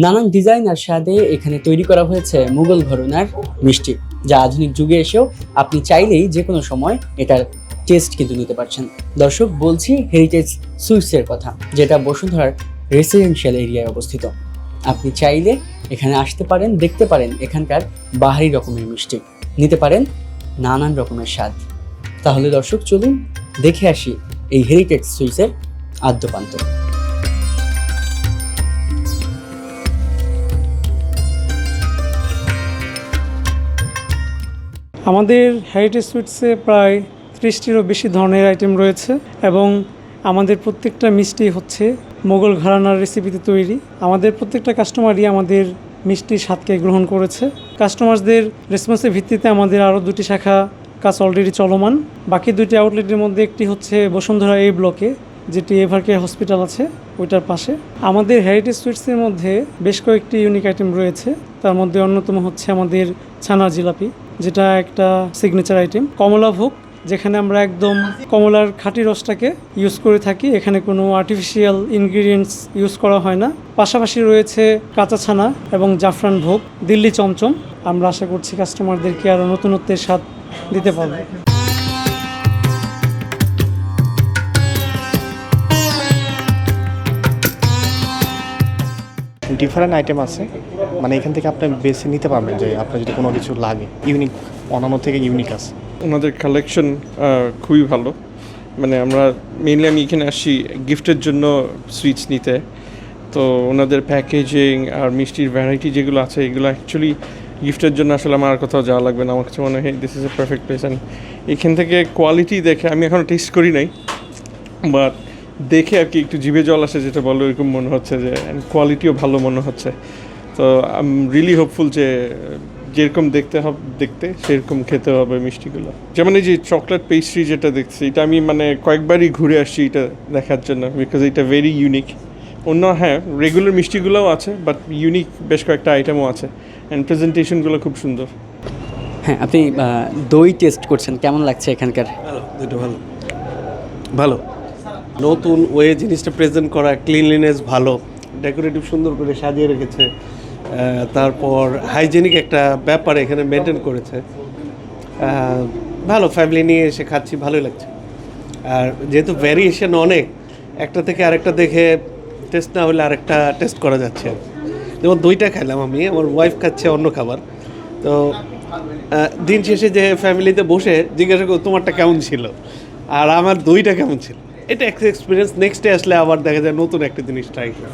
নানান ডিজাইন আর স্বাদে এখানে তৈরি করা হয়েছে মুঘল ঘরানার মিষ্টি, যা আধুনিক যুগে এসেও আপনি চাইলেই যে কোনো সময় এটার টেস্ট কিন্তু নিতে পারছেন। দর্শক, বলছি হেরিটেজ সুইটসের কথা, যেটা বসুন্ধরার রেসিডেন্সিয়াল এরিয়ায় অবস্থিত। আপনি চাইলে এখানে আসতে পারেন, দেখতে পারেন এখানকার বাহারি রকমের মিষ্টি, নিতে পারেন নানান রকমের স্বাদ। তাহলে দর্শক, চলুন দেখে আসি এই হেরিটেজ সুইটসের আদ্যপান্ত। আমাদের হেরিটেজ সুইটসে প্রায় 30টিরও বেশি ধরনের আইটেম রয়েছে এবং আমাদের প্রত্যেকটা মিষ্টি হচ্ছে মোগল ঘরানার রেসিপিতে তৈরি। আমাদের প্রত্যেকটা কাস্টমারই আমাদের মিষ্টির স্বাদকে গ্রহণ করেছে। কাস্টমারদের রেসপন্সের ভিত্তিতে আমাদের আরও 2টি শাখা কাজ অলরেডি চলমান। বাকি 2টি আউটলেটের মধ্যে একটি হচ্ছে বসুন্ধরা এই ব্লকে, যেটি এভারকেয়ার হসপিটাল আছে ওইটার পাশে। আমাদের হেরিটেজ সুইটসের মধ্যে বেশ কয়েকটি ইউনিক আইটেম রয়েছে। তার মধ্যে অন্যতম হচ্ছে আমাদের ছানার জিলাপি, যেটা একটা সিগনেচার আইটেম। কমলাভোগ, যেখানে আমরা একদম কমলার খাঁটি রসটাকে ইউজ করে থাকি, এখানে কোনো আর্টিফিশিয়াল ইনগ্রিডিয়েন্টস ইউজ করা হয় না। পাশাপাশি রয়েছে কাঁচা ছানা এবং জাফরান ভোগ। দিল্লি চমচম, আমরা আশা করছি কাস্টমারদেরকে আরও নতুনত্বের স্বাদ দিতে পারবো। ডিফারেন্ট আইটেম আছে, মানে এখান থেকে আপনি বেছে নিতে পারবেন যে আপনার যদি কোনো কিছু লাগে ইউনিক, অন্যান্য থেকে ইউনিক আছে। ওনাদের কালেকশন খুবই ভালো। মানে আমি এখানে আসি গিফটের জন্য সুইটস নিতে, তো ওনাদের প্যাকেজিং আর মিষ্টির ভ্যারাইটি যেগুলো আছে এগুলো অ্যাকচুয়ালি গিফটের জন্য আসলে আমার আর কোথাও যাওয়া লাগবে না। আমার কাছে মনে হয় this is a perfect place. And এখান থেকে কোয়ালিটি দেখে, আমি এখনও টেস্ট করি নাই, বাট দেখে আর কি একটু জিভে জল আসে, যেটা বলো এরকম মনে হচ্ছে যে কোয়ালিটিও ভালো মনে হচ্ছে। তো আই এম রিয়েলি হোপফুল যে যেরকম দেখতে সেরকম খেতে হবে মিষ্টিগুলো। যেমন এই যে চকলেট পেস্ট্রি যেটা দেখছি, এটা আমি কয়েকবারই ঘুরে আসছি এটা দেখার জন্য, বিকজ এটা ভেরি ইউনিক। অন্য রেগুলার মিষ্টিগুলোও আছে, বাট ইউনিক বেশ কয়েকটা আইটেমও আছে, অ্যান্ড প্রেজেন্টেশনগুলো খুব সুন্দর। হ্যাঁ, আপনি দই টেস্ট করছেন, কেমন লাগছে এখানকার? দুটো ভালো নতুন ওয়ে জিনিসটা প্রেজেন্ট করা, ক্লিনলিনেস ভালো, ডেকোরেটিভ সুন্দর করে সাজিয়ে রেখেছে, তারপর হাইজেনিক একটা ব্যাপার এখানে মেনটেন করেছে। ভালো, ফ্যামিলি নিয়ে এসে খাচ্ছি, ভালোই লাগছে। আর যেহেতু ভ্যারিয়েশন অনেক, একটা থেকে আরেকটা দেখে টেস্ট না হলে আরেকটা টেস্ট করা যাচ্ছে। যেমন দইটা খেলাম আমি, আমার ওয়াইফ খাচ্ছে অন্য খাবার, তো দিন শেষে যে ফ্যামিলিতে বসে জিজ্ঞাসা করো তোমারটা কেমন ছিল আর আমার দইটা কেমন ছিল, এটা একটা এক্সপিরিয়েন্স। নেক্সট ডে আসলে আবার দেখা যায় নতুন একটা জিনিস ট্রাই করে।